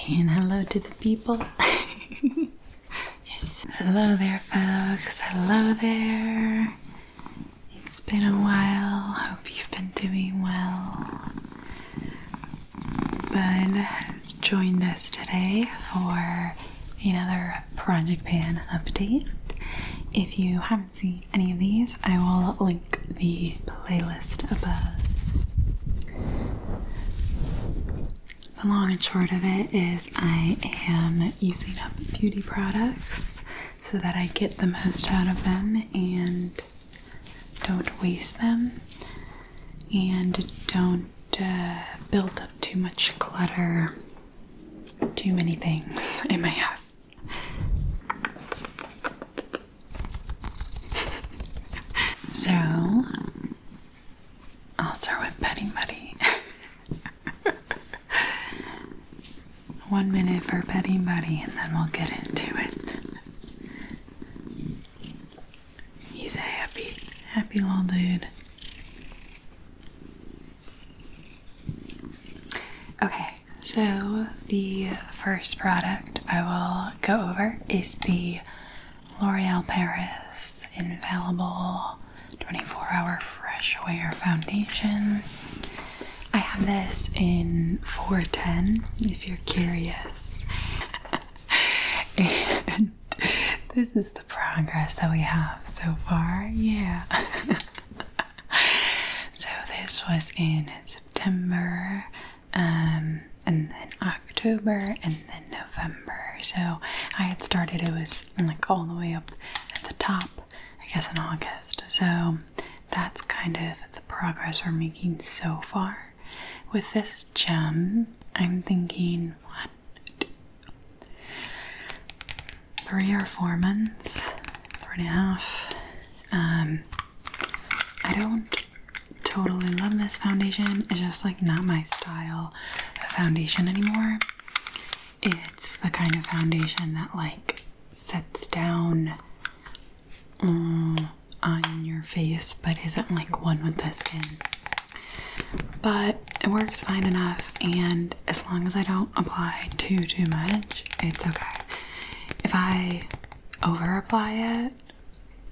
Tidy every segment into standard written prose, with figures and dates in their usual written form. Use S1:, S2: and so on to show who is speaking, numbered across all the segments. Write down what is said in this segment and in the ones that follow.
S1: saying hello to the people. Yes. Hello there, folks. Hello there. It's been a while. Hope you've been doing well. Bud has joined us today for another Project Pan update. If you haven't seen any of these, I will link the playlist above. The long and short of it is I am using up beauty products so that I get the most out of them and don't waste them and don't build up too much clutter, too many things in my house. So, I'll start with Petting Buddy. 1 minute for Petting Buddy and then we'll get into it. He's a happy little dude. Okay, so the first product I will go over is the L'Oreal Paris Infallible 24-Hour Fresh Wear Foundation. I have this in 410, if you're curious. And this is the progress that we have so far, yeah. So this was in September, and then October, and then November. So I had started, it was like all the way up at the top, I guess in August. So that's kind of the progress we're making so far. With this gem, I'm thinking, 3 or 4 months, 3.5. I don't totally love this foundation. It's just like not my style of foundation anymore. It's the kind of foundation that like sets down on your face but isn't like one with the skin. But it works fine enough, and as long as I don't apply too much, it's okay. If I over apply it,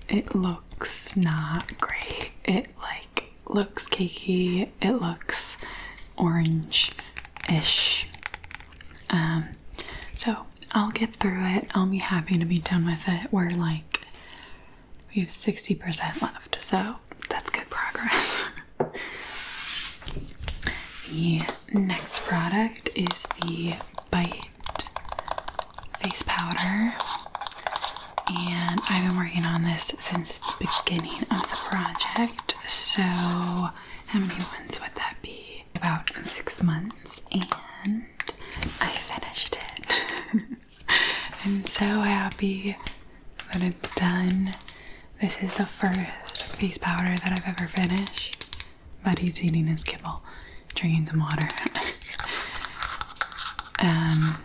S1: it looks not great. It like looks cakey, it looks orange-ish. So I'll get through it. I'll be happy to be done with it. We're like, we have 60% left, so that's good progress. The next product is the Bite face powder, and I've been working on this since the beginning of the project. So how many months would that be? About 6 months, and I finished it. I'm so happy that it's done. This is the first face powder that I've ever finished. Buddy's eating his kibble, drinking some water. And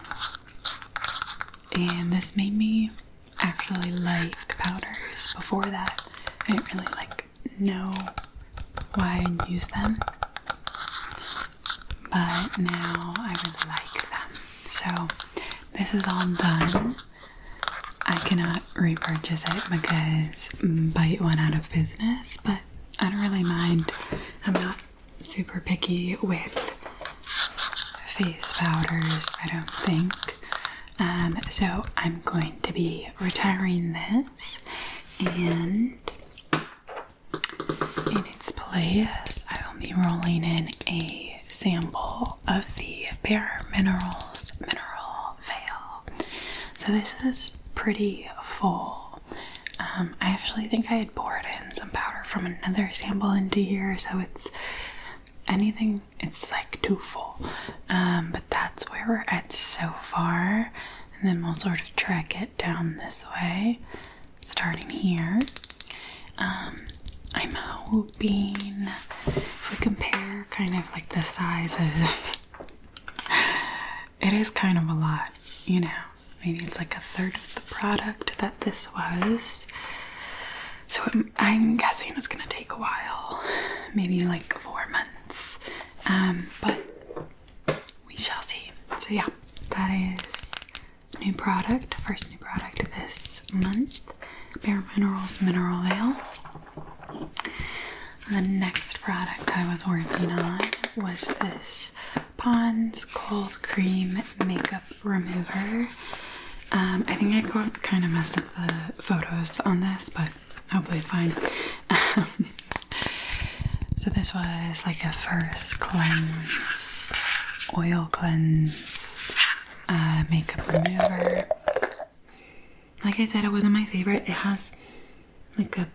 S1: this made me actually like powders. Before that, I didn't really know why I'd use them, but now I really like them. So this is all done. I cannot repurchase it because Bite went out of business, but I don't really mind. I'm not super picky with face powders, I don't think. So I'm going to be retiring this, and in its place, I will be rolling in a sample of the Bare Minerals Mineral Veil. So this is pretty full. I actually think I had poured in some powder from another sample into here, so it's like too full. But that's where we're at so far, and then we'll sort of track it down this way, starting here. I'm hoping if we compare kind of like the sizes, it is kind of a lot, you know. Maybe it's like 1/3 of the product that this was. So I'm guessing it's gonna take a while, maybe like 4 months, but we shall see. So yeah, that product, first new product this month, Bare Minerals Mineral Veil. The next product I was working on was this Pond's Cold Cream Makeup Remover. I think I kind of messed up the photos on this, but hopefully it's fine. So this was like a first cleanse, oil cleanse, makeup remover. Like I said, it wasn't my favorite. It has like a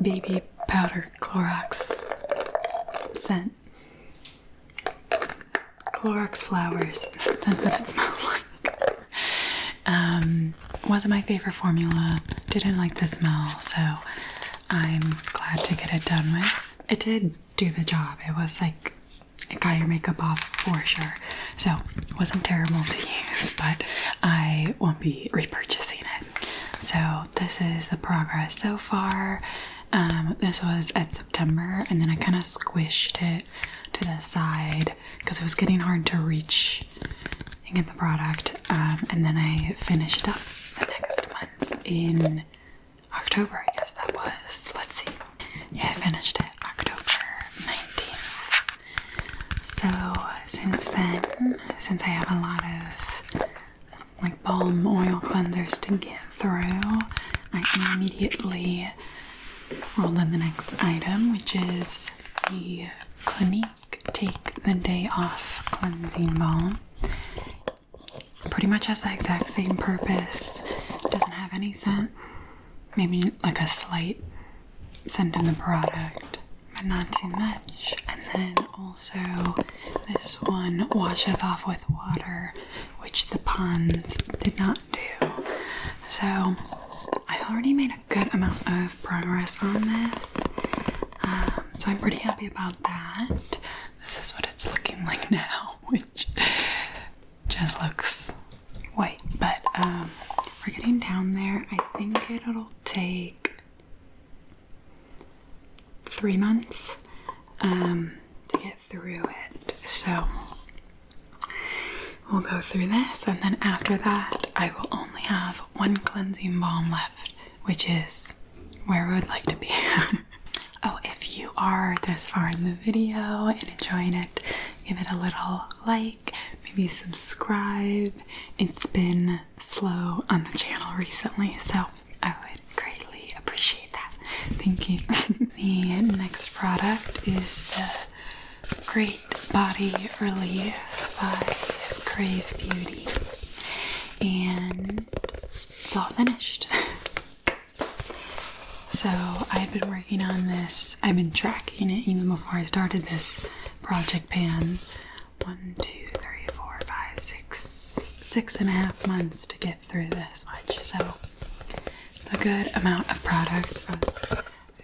S1: baby powder Clorox scent. Clorox flowers. That's what it smells like. Wasn't my favorite formula. Didn't like the smell, so I'm glad to get it done with. It did do the job. It was like, it got your makeup off for sure. So it wasn't terrible to use, but I won't be repurchasing it. So this is the progress so far. This was at September, and then I kind of squished it to the side because it was getting hard to reach and get the product. And then I finished up the next month in October, I guess that was. Let's see. Yeah, I finished it October 19th. So since then, since I have a lot of like balm oil cleansers to get through, I immediately rolled in the next item, which is the Clinique Take the Day Off Cleansing Balm. Pretty much has the exact same purpose. Doesn't have any scent. Maybe like a slight scent in the product, but not too much. And then also this one washes off with water, which the Pond's did not do. So I already made a good amount of progress on this. So I'm pretty happy about that. This is what it's looking like now, which just looks white. But we're getting down there. I think it'll take 3 months to get through it. So we'll go through this, and then after that I will only have one cleansing balm left, which is where I would like to be. Oh, if you are this far in the video and enjoying it, give it a little like, maybe subscribe. It's been slow on the channel recently, so I would greatly appreciate that. Thank you. The next product is the Great Body Relief by Krave Beauty, and it's all finished. So I've been working on this, I've been tracking it even before I started this project pan. 1, 2, 3, 4, 5, 6.5 months to get through this much. So it's a good amount of product. I was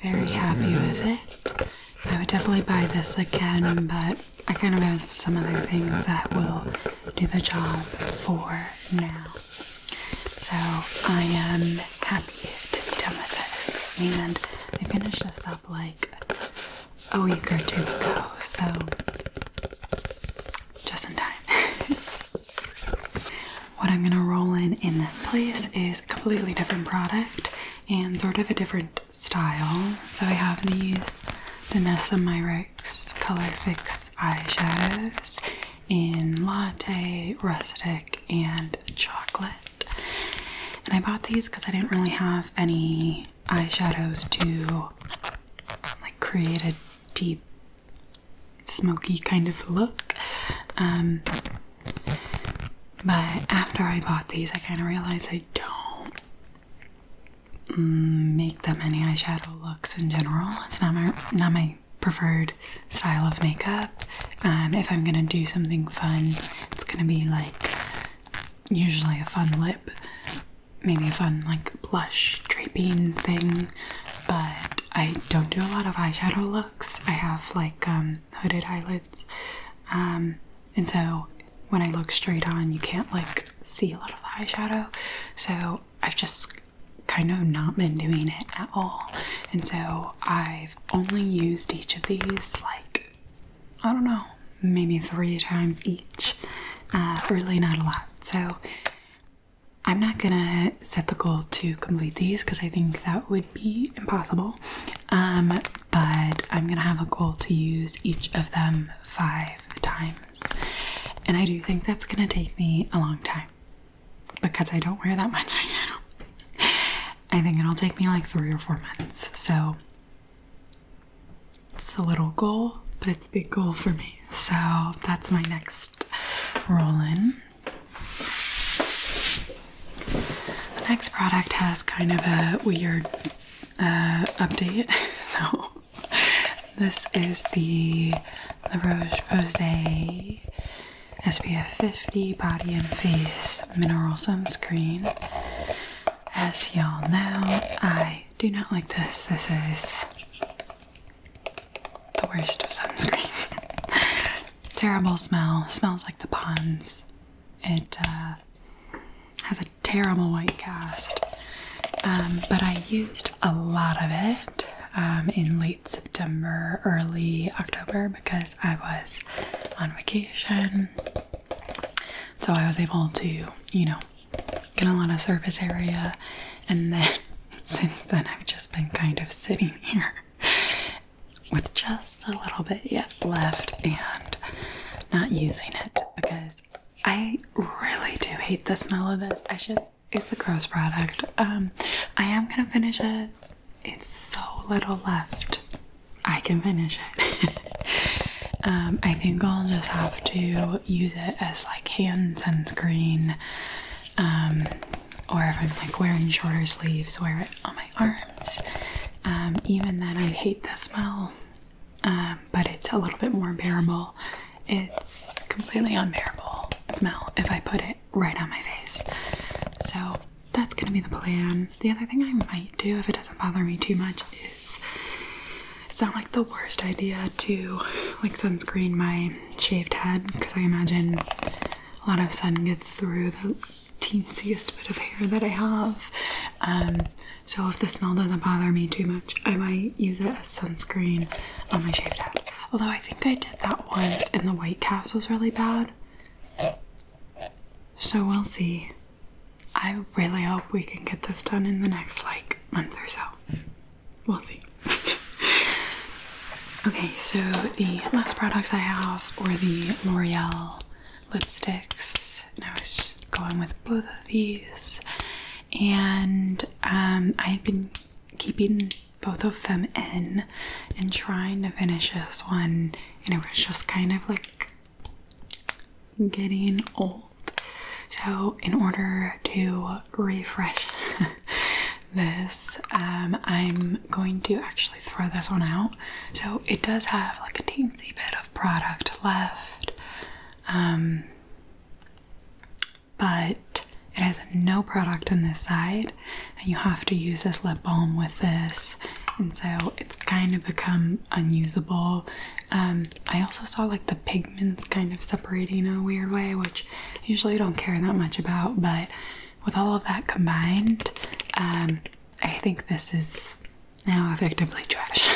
S1: very happy with it. I would definitely buy this again, but I kind of have some other things that will do the job for now. So I am happy to be done with this. And I finished this up like a week or two ago, so just in time. What I'm gonna roll in that place is a completely different product and sort of a different style. So I have these Danessa Myricks Color Fix eyeshadows in Latte, Rustic, and Chocolate. And I bought these because I didn't really have any eyeshadows to like create a deep smoky kind of look. But after I bought these, I kind of realized I don't make that many eyeshadow looks in general. It's not my preferred style of makeup. If I'm gonna do something fun, it's gonna be like usually a fun lip, maybe a fun like blush draping thing, but I don't do a lot of eyeshadow looks. I have like hooded eyelids, and so when I look straight on, you can't like see a lot of the eyeshadow. So I've just kind of not been doing it at all. And so I've only used each of these like, I don't know, maybe 3 times each. Really not a lot. So I'm not gonna set the goal to complete these because I think that would be impossible. But I'm gonna have a goal to use each of them 5 times. And I do think that's gonna take me a long time because I don't wear that much eyeshadow. I think it'll take me like 3 or 4 months. So it's a little goal, but it's a big goal for me. So that's my next roll-in. The next product has kind of a weird update. So this is the Roche Posay SPF 50 Body and Face Mineral Sunscreen. As y'all know, I do not like this. This is the worst of sunscreen. Terrible smell. Smells like the ponds. It has a terrible white cast. But I used a lot of it in late September, early October because I was on vacation. So I was able to, you know, get a lot of surface area. And then since then I've just been kind of sitting here with just a little bit yet left and not using it because I really do hate the smell of this. It's a gross product. I am gonna finish it. It's so little left. I can finish it. I think I'll just have to use it as like hand sunscreen. Or if I'm like wearing shorter sleeves, wear it on my arms. Even then I hate the smell. But it's a little bit more bearable. It's completely unbearable smell if I put it right on my face. So that's gonna be the plan. The other thing I might do if it doesn't bother me too much is it's not like the worst idea to like sunscreen my shaved head because I imagine a lot of sun gets through the teensiest bit of hair that I have. So if the smell doesn't bother me too much, I might use it as sunscreen on my shaved head. Although I think I did that once and the white cast was really bad. So we'll see. I really hope we can get this done in the next like month or so. We'll see. Okay, so the last products I have are the L'Oreal lipsticks. And I was going with both of these. And I've been keeping both of them in and trying to finish this one. And it was just kind of like getting old. So in order to refresh this, I'm going to actually throw this one out. So it does have like a teensy bit of product left, but it has no product on this side, and you have to use this lip balm with this, and so it's kind of become unusable. I also saw like the pigments kind of separating in a weird way, which I usually don't care that much about, but with all of that combined, I think this is now effectively trash.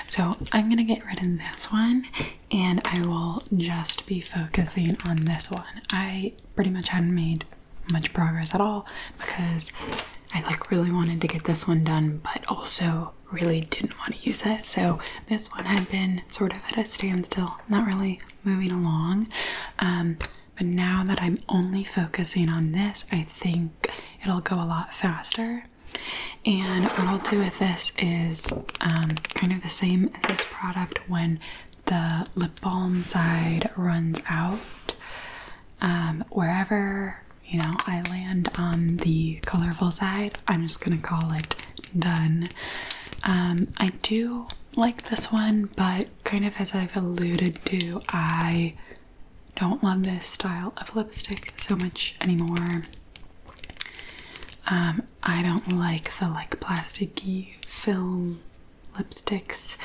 S1: So I'm gonna get rid of this one and I will just be focusing on this one. I pretty much hadn't made much progress at all because I like really wanted to get this one done, but also really didn't want to use it. So this one had been sort of at a standstill, not really moving along. But now that I'm only focusing on this, I think it'll go a lot faster. And what I'll do with this is kind of the same as this product when the lip balm side runs out. Wherever, you know, I land on the colorful side, I'm just gonna call it done. I do like this one, but kind of as I've alluded to, I don't love this style of lipstick so much anymore. I don't like the like plasticky film lipsticks.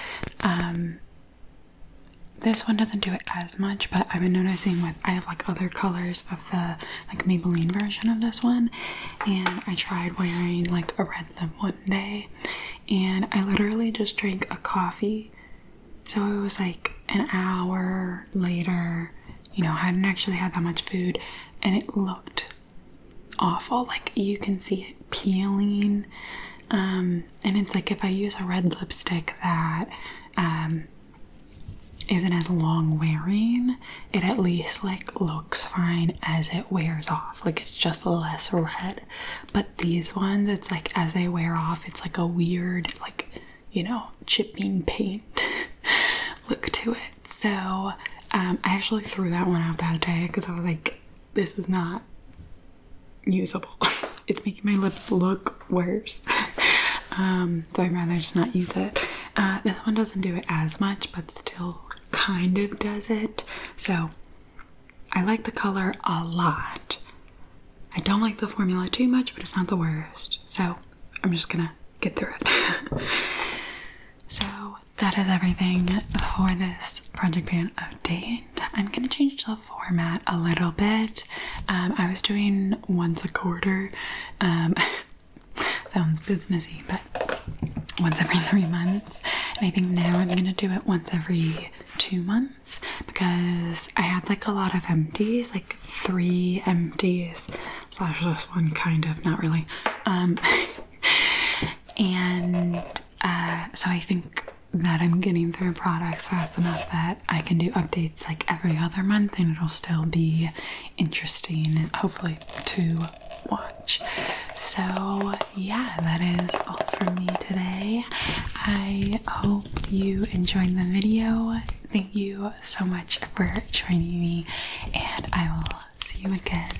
S1: This one doesn't do it as much, but I've been noticing I have like other colors of the like Maybelline version of this one, and I tried wearing like a red lip one day and I literally just drank a coffee. So it was like an hour later, you know, I hadn't actually had that much food and it looked awful. Like, you can see it peeling. And it's like, if I use a red lipstick that isn't as long wearing, it at least like looks fine as it wears off. Like, it's just less red. But these ones, it's like as they wear off, it's like a weird, like, you know, chipping paint look to it. So I actually threw that one out that day because I was like, this is not usable. It's making my lips look worse. So I'd rather just not use it. This one doesn't do it as much, but still kind of does it. So I like the color a lot. I don't like the formula too much, but it's not the worst. So I'm just gonna get through it. So that is everything for this project pan update. I'm gonna change the format a little bit. I was doing once a quarter. Sounds businessy, but once every 3 months. And I think now I'm gonna do it once every 2 months because I had like a lot of empties, like 3 empties / this one, kind of, not really. So I think that I'm getting through products fast enough that I can do updates like every other month and it'll still be interesting, hopefully, to watch. So yeah, that is all from me today. I hope you enjoyed the video. Thank you so much for joining me, and I will see you again